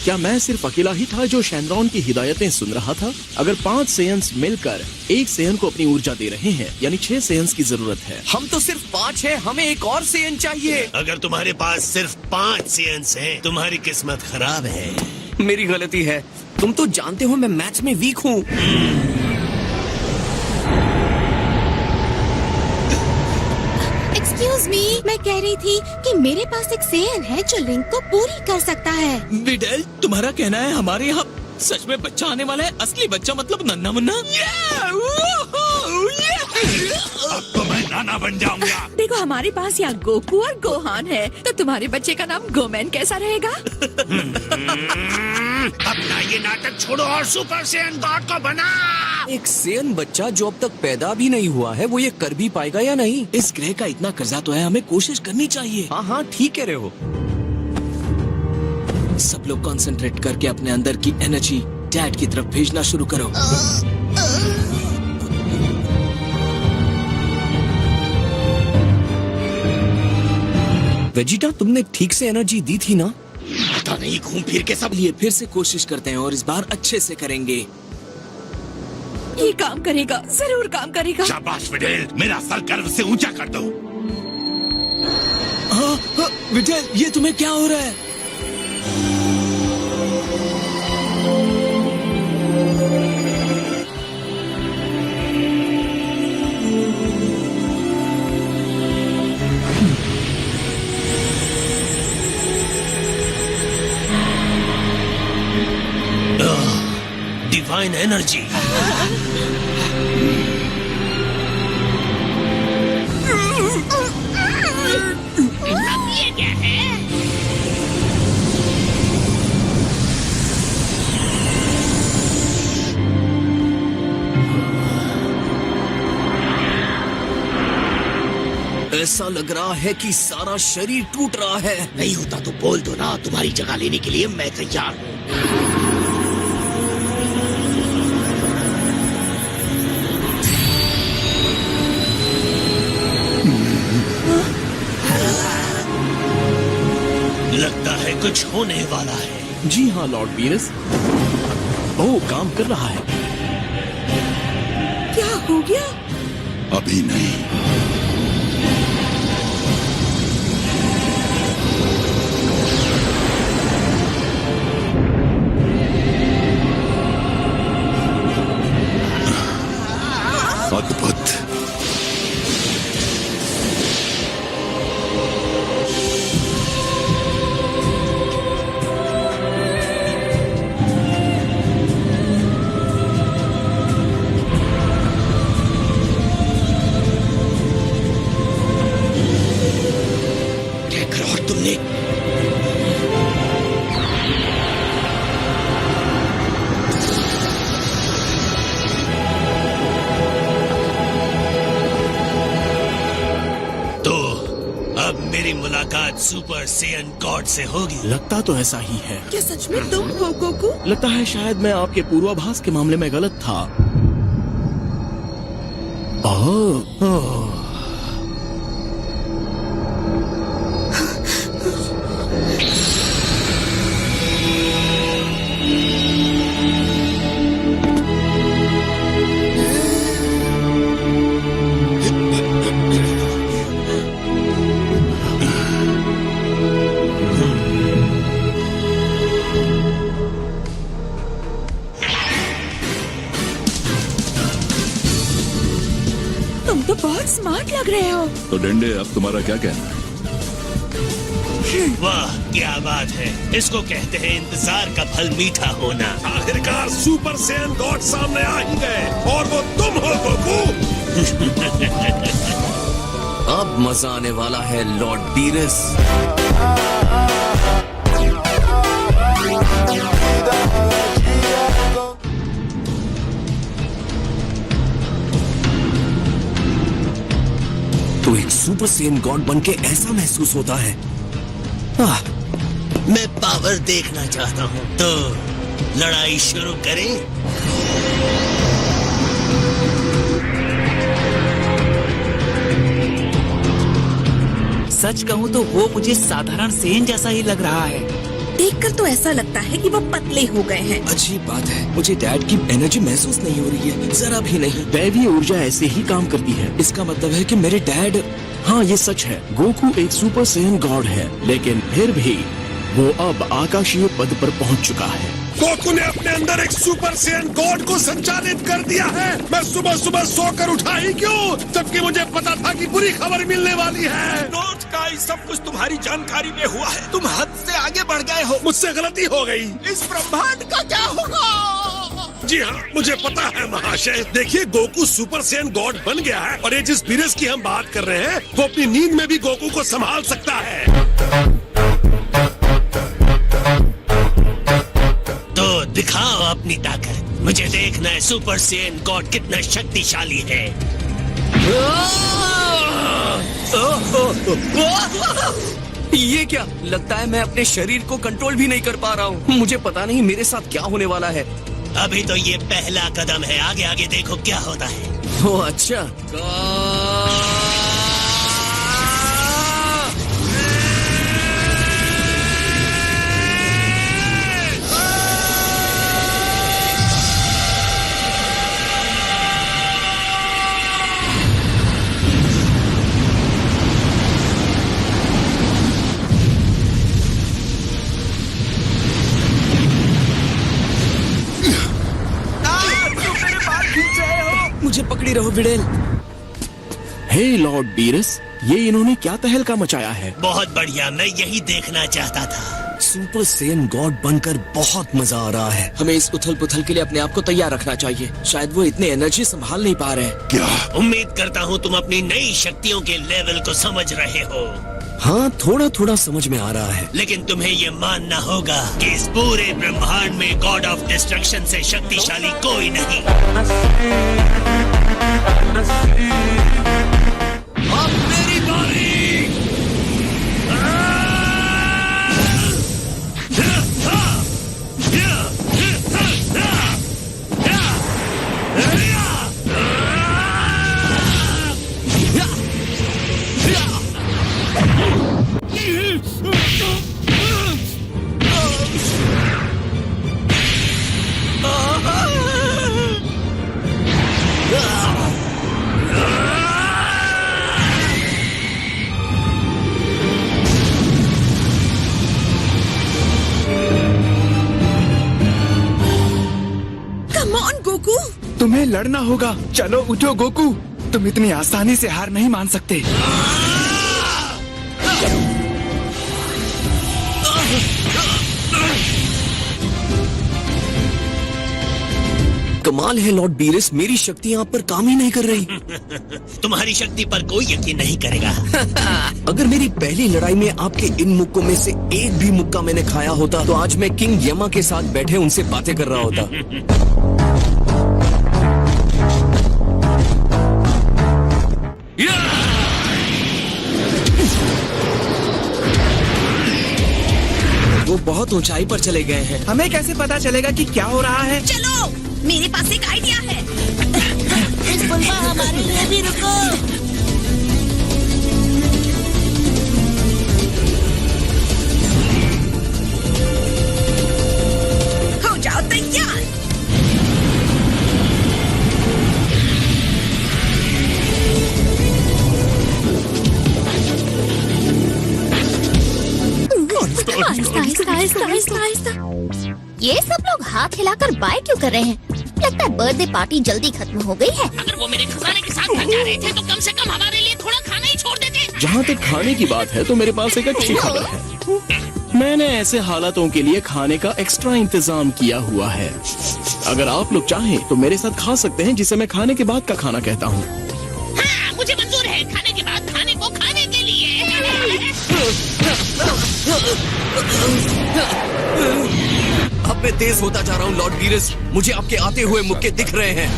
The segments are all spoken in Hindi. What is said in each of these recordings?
क्या मैं सिर्फ अकेला ही था जो शैनरॉन की हिदायतें सुन रहा था? अगर 5 सेयन्स मिलकर एक सेयन को अपनी ऊर्जा दे रहे हैं, यानी 6 सेयन्स की जरूरत है। हम तो सिर्फ 5 हैं, हमें एक और सेयन चाहिए। अगर तुम्हारे पास सिर्फ 5 सेयन्स हैं, तुम्हारी किस्मत खराब है। मेरी गलती है। तुम तो जानते हो मैं मैच में वीक हूँ। एक्सक्यूज मी, मैं कह रही थी कि मेरे पास एक सेयन है जो लिंक को पूरी कर सकता है। विडेल, तुम्हारा कहना है हमारे यहाँ सच में बच्चा आने वाला है? असली बच्चा मतलब नन्ना मुन्ना? अब तो मैं नाना बन जाऊंगा। देखो हमारे पास यहाँ गोकू और गोहान है, तो तुम्हारे बच्चे का नाम गोमैन कैसा रहेगा? अपना ये नाटक छोड़ो और सुपर सेयन गॉड को बना। एक सेयन बच्चा जो अब तक पैदा भी नहीं हुआ है, वो ये कर भी पाएगा या नहीं? इस ग्रह का इतना कर्जा तो है, हमें कोशिश करनी चाहिए। हाँ हाँ ठीक कह रहे हो। सब लोग कंसंट्रेट करके अपने अंदर की एनर्जी डैड की तरफ भेजना शुरू करो। वेजिटा, तुमने ठीक से एनर्जी दी थी ना? पता नहीं, घूम फिर के सब लिए फिर से कोशिश करते हैं और इस बार अच्छे से करेंगे। ये काम करेगा, जरूर काम करेगा। शाबाश विडेल, मेरा सर गर्व से ऊंचा कर दो। विडेल, ये तुम्हें क्या हो रहा है? Divine energy. ये क्या है? ऐसा लग रहा है कि सारा शरीर टूट रहा है। नहीं होता तो बोल दो ना, तुम्हारी जगह लेने के लिए मैं तैयार हूँ। लगता है कुछ होने वाला है। जी हाँ लॉर्ड वीनस, ओह काम कर रहा है। क्या हो गया? अभी नहीं। अद्भुत। मेरी मुलाकात सुपर सेयन गॉड से होगी। लगता तो ऐसा ही है। क्या सच में तुम हो गोकू? लगता है शायद मैं आपके पूर्वाभास के मामले में गलत था। ओह तुम तो बहुत स्मार्ट लग रहे हो। तो डेंडे, अब तुम्हारा क्या कहना है? वाह क्या बात है, इसको कहते हैं इंतजार का फल मीठा होना। आखिरकार सुपर सेयन गॉड सामने आ ही गए और वो तुम हो गोकू। अब मजा आने वाला है लॉर्ड बीरस। तो एक सुपर सेयन गॉड बनके ऐसा महसूस होता है। मैं पावर देखना चाहता हूँ, तो लड़ाई शुरू करें। सच कहूँ तो वो मुझे साधारण सेन जैसा ही लग रहा है। देखकर तो ऐसा लगता है कि वो पतले हो गए हैं। अजीब बात है, मुझे डैड की एनर्जी महसूस नहीं हो रही है, जरा भी नहीं। दैवीय ऊर्जा ऐसे ही काम करती है। इसका मतलब है कि मेरे डैड। हाँ, ये सच है। गोकू एक सुपर सेयन गॉड है, लेकिन फिर भी वो अब आकाशीय पद पर पहुंच चुका है। गोकू ने अपने अंदर एक सुपर सेयन गॉड को संचालित कर दिया है। मैं सुबह सुबह सोकर उठा ही क्यों, जबकि मुझे पता था कि बुरी खबर मिलने वाली है। नोट का सब कुछ तुम्हारी जानकारी में हुआ है। तुम हद से आगे बढ़ गए हो। मुझसे गलती हो गई। इस ब्रह्मांड का क्या होगा? जी हाँ, मुझे पता है महाशय। देखिए, गोकू सुपर सेयन गॉड बन गया है और ये जिस वीरस की हम बात कर रहे हैं वो अपनी नींद में भी गोकू को संभाल सकता है। तो दिखाओ अपनी ताकत। मुझे देखना है सुपर सेयन गॉड कितना शक्तिशाली है। ये क्या? लगता है मैं अपने शरीर को कंट्रोल भी नहीं कर पा रहा हूँ। मुझे पता नहीं मेरे साथ क्या होने वाला है। अभी तो ये पहला कदम है, आगे आगे देखो क्या होता है। ओह अच्छा। मुझे पकड़ी रहो विडेल। हे लॉर्ड बीरस, ये इन्होंने क्या तहलका मचाया है? बहुत बढ़िया, मैं यही देखना चाहता था। सुपर सेयन गॉड बनकर बहुत मजा आ रहा है। हमें इस उथल पुथल के लिए अपने आप को तैयार रखना चाहिए। शायद वो इतने एनर्जी संभाल नहीं पा रहे। क्या? उम्मीद करता हूँ तुम अपनी नई शक्तियों के लेवल को समझ रहे हो। हाँ, थोड़ा थोड़ा समझ में आ रहा है। लेकिन तुम्हें ये मानना होगा कि इस पूरे ब्रह्मांड में गॉड ऑफ डिस्ट्रक्शन से शक्तिशाली कोई नहीं। अब मेरी बारी। तुम्हें लड़ना होगा। चलो उठो गोकू, तुम इतनी आसानी से हार नहीं मान सकते। कमाल है लॉर्ड बीरस, मेरी शक्ति यहाँ पर काम ही नहीं कर रही। तुम्हारी शक्ति पर कोई यकीन नहीं करेगा। अगर मेरी पहली लड़ाई में आपके इन मुक्कों में से एक भी मुक्का मैंने खाया होता तो आज मैं किंग यमा के साथ बैठे उनसे बातें कर रहा होता। वो बहुत ऊंचाई पर चले गए हैं। हमें कैसे पता चलेगा कि क्या हो रहा है? चलो, मेरे पास एक आइडिया है। हमारे लिए भी रुको। हो जाओ तैयार। आहिस्ता आहिस्ता आहिस्ता आहिस्ता आहिस्ता। ये सब लोग हाथ हिलाकर बाय क्यों कर रहे हैं? लगता है बर्थडे पार्टी जल्दी खत्म हो गई है। अगर वो मेरे खजाने के साथ घर जा रहे थे तो कम से कम हमारे लिए थोड़ा खाना ही छोड़ देते। जहाँ तक खाने की बात है तो मेरे पास एक अच्छी खबर है। मैंने ऐसे हालातों के लिए खाने का एक्स्ट्रा इंतजाम किया हुआ है। अगर आप लोग चाहें तो मेरे साथ खा सकते हैं, जिसे मैं खाने के बाद का खाना कहता हूँ। हाँ, मुझे मंजूर है। खाने के बाद खाने को खाने के लिए। अब मैं तेज होता जा रहा हूँ लॉर्ड बीरस, मुझे आपके आते हुए मुक्के दिख रहे हैं।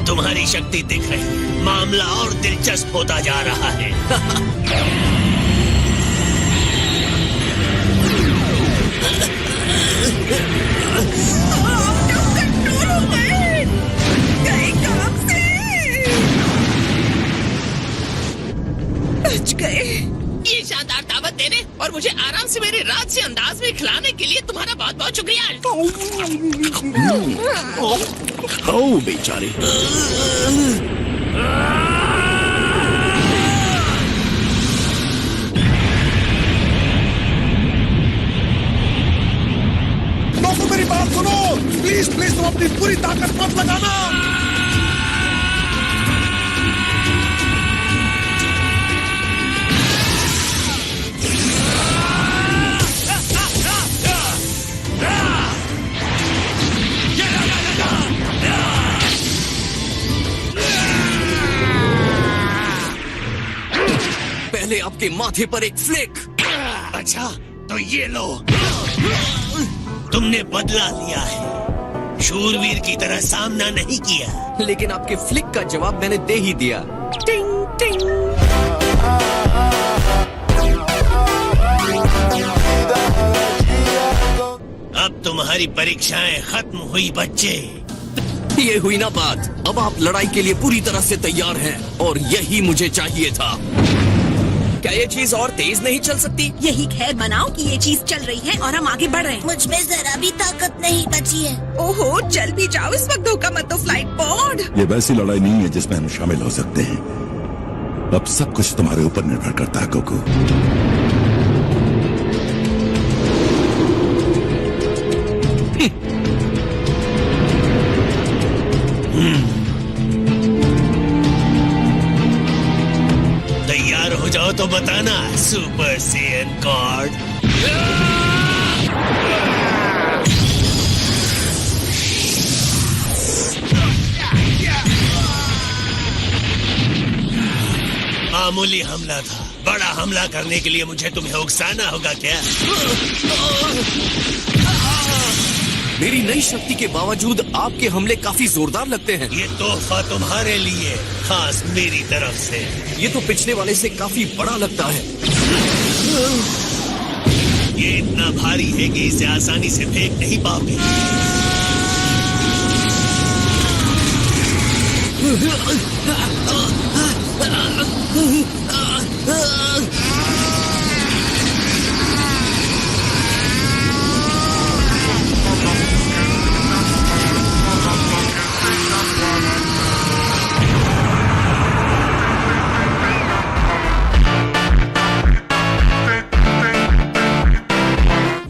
तुम्हारी शक्ति दिख रही है, मामला और दिलचस्प होता जा रहा है। बच गए। ये शानदार दावत देने और मुझे आराम से मेरे राज से अंदाज में खिलाने के लिए तुम्हारा बहुत बहुत शुक्रिया। ओ बेचारे। दोस्तों मेरी बात सुनो, प्लीज प्लीज तुम अपनी पूरी ताकत मत लगाना। पहले आपके माथे पर एक फ्लिक। अच्छा तो ये लो, तुमने बदला लिया है, शूरवीर की तरह सामना नहीं किया। लेकिन आपके फ्लिक का जवाब मैंने दे ही दिया। टिंग टिंग। अब तुम्हारी परीक्षाएं खत्म हुई बच्चे। ये हुई ना बात। अब आप लड़ाई के लिए पूरी तरह से तैयार हैं और यही मुझे चाहिए था। क्या ये चीज और तेज नहीं चल सकती? यही खैर मनाओ कि ये चीज चल रही है और हम आगे बढ़ रहे हैं। मुझ में जरा भी ताकत नहीं बची है। ओहो, चल भी जाओ, इस वक्त धोखा मत दो फ्लाइट पॉड। ये वैसी लड़ाई नहीं है जिसमें हम शामिल हो सकते हैं। अब सब कुछ तुम्हारे ऊपर निर्भर करता है गोकू। तैयार हो जाओ तो बताना सुपर सैयन गॉड। मामूली हमला था, बड़ा हमला करने के लिए मुझे तुम्हें उकसाना होगा क्या? मेरी नई शक्ति के बावजूद आपके हमले काफी जोरदार लगते हैं। ये तोहफा तुम्हारे लिए, खास मेरी तरफ से। ये तो पिछले वाले से काफी बड़ा लगता है। ये इतना भारी है कि इसे आसानी से फेंक नहीं पाओगे।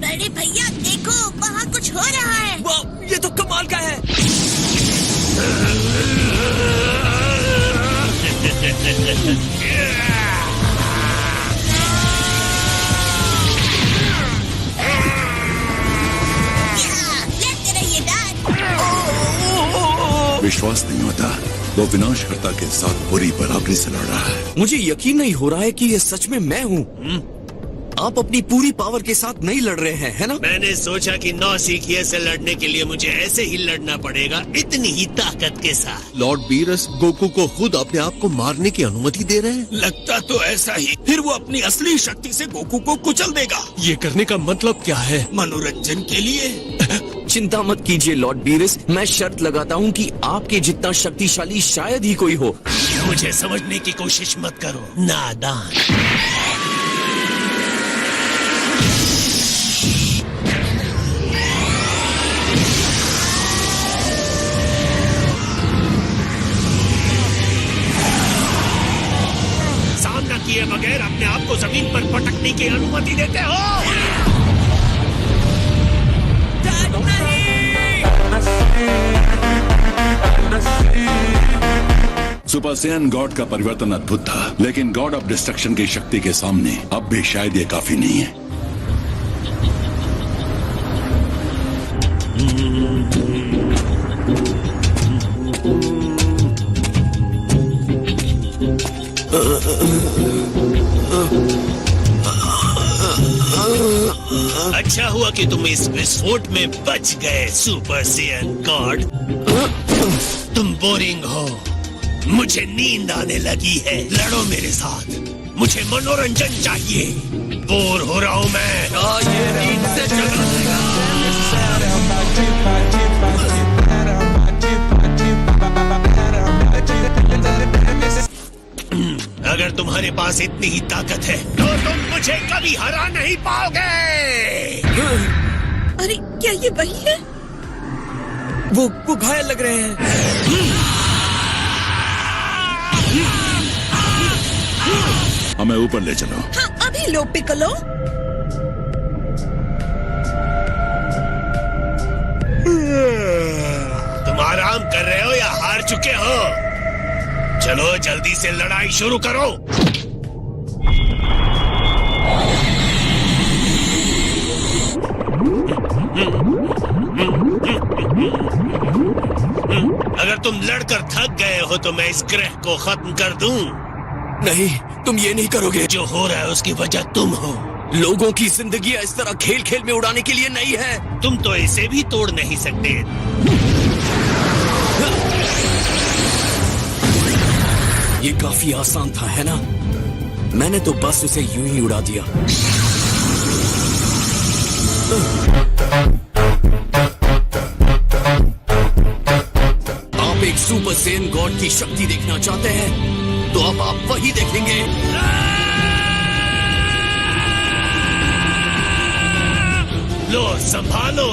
बड़े भैया देखो, वहाँ कुछ हो रहा है। वाह, ये तो कमाल का है। लेते रहिए डैड। विश्वास नहीं होता, वो विनाशकर्ता के साथ पूरी बराबरी से लड़ रहा है। मुझे यकीन नहीं हो रहा है कि ये सच में मैं हूँ। आप अपनी पूरी पावर के साथ नहीं लड़ रहे हैं, है ना? मैंने सोचा कि नौसिखिए से लड़ने के लिए मुझे ऐसे ही लड़ना पड़ेगा, इतनी ही ताकत के साथ। लॉर्ड बीरस गोकू को खुद अपने आप को मारने की अनुमति दे रहे हैं। लगता तो ऐसा ही। फिर वो अपनी असली शक्ति से गोकू को कुचल देगा। ये करने का मतलब क्या है? मनोरंजन के लिए। चिंता मत कीजिए लॉर्ड बीरस, मैं शर्त लगाता हूँ कि आपके जितना शक्तिशाली शायद ही कोई हो। मुझे समझने की कोशिश मत करो, नादान। सामना किए बगैर अपने आप को जमीन पर पटकने की अनुमति देते हो? सुपर सैयन गॉड का परिवर्तन अद्भुत था, लेकिन गॉड ऑफ डिस्ट्रक्शन की शक्ति के सामने अब भी शायद ये काफी नहीं है। अच्छा हुआ कि तुम इस विस्फोट में बच गए सुपर सैयन गॉड। तुम बोरिंग हो, मुझे नींद आने लगी है। लड़ो मेरे साथ, मुझे मनोरंजन चाहिए। बोर हो रहा हूँ मैं। ये नींद से जगा देगा। अगर तुम्हारे पास इतनी ही ताकत है तो तुम मुझे कभी हरा नहीं पाओगे। अरे क्या ये वही है? वो घायल लग रहे हैं। हमें ऊपर ले चलो। हाँ अभी लो पिकोलो। तुम आराम कर रहे हो या हार चुके हो? चलो जल्दी से लड़ाई शुरू करो। अगर तुम लड़कर थक गए हो तो मैं इस ग्रह को खत्म कर दूं। नहीं, तुम ये नहीं करोगे। जो हो रहा है उसकी वजह तुम हो। लोगों की जिंदगी इस तरह खेल खेल में उड़ाने के लिए नहीं है। तुम तो इसे भी तोड़ नहीं सकते। ये काफी आसान था, है ना? मैंने तो बस उसे यूं ही उड़ा दिया। आप एक सुपर सेन गॉड की शक्ति देखना चाहते हैं तो अब आप वही देखेंगे। लो संभालो।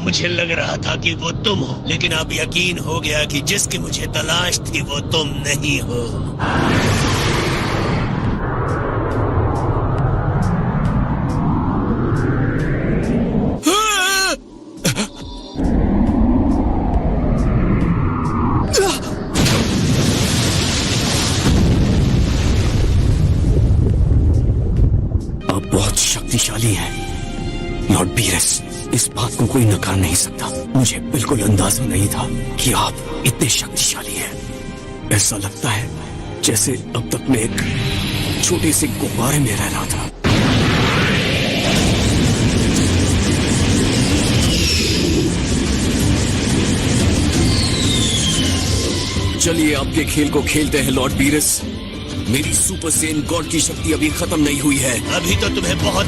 मुझे लग रहा था कि वो तुम हो, लेकिन अब यकीन हो गया कि जिसकी मुझे तलाश थी वो तुम नहीं हो। आप बहुत शक्तिशाली हैं लॉर्ड बीरस। इस बात को कोई नकार नहीं सकता। मुझे बिल्कुल अंदाजा नहीं था कि आप इतने शक्तिशाली हैं। ऐसा लगता है जैसे अब तक मैं एक छोटे से गुब्बारे में रह रहा था। चलिए आपके खेल को खेलते हैं लॉर्ड बीरस। मेरी सुपर सेन गॉड की शक्ति अभी खत्म नहीं हुई है। अभी तो तुम्हें बहुत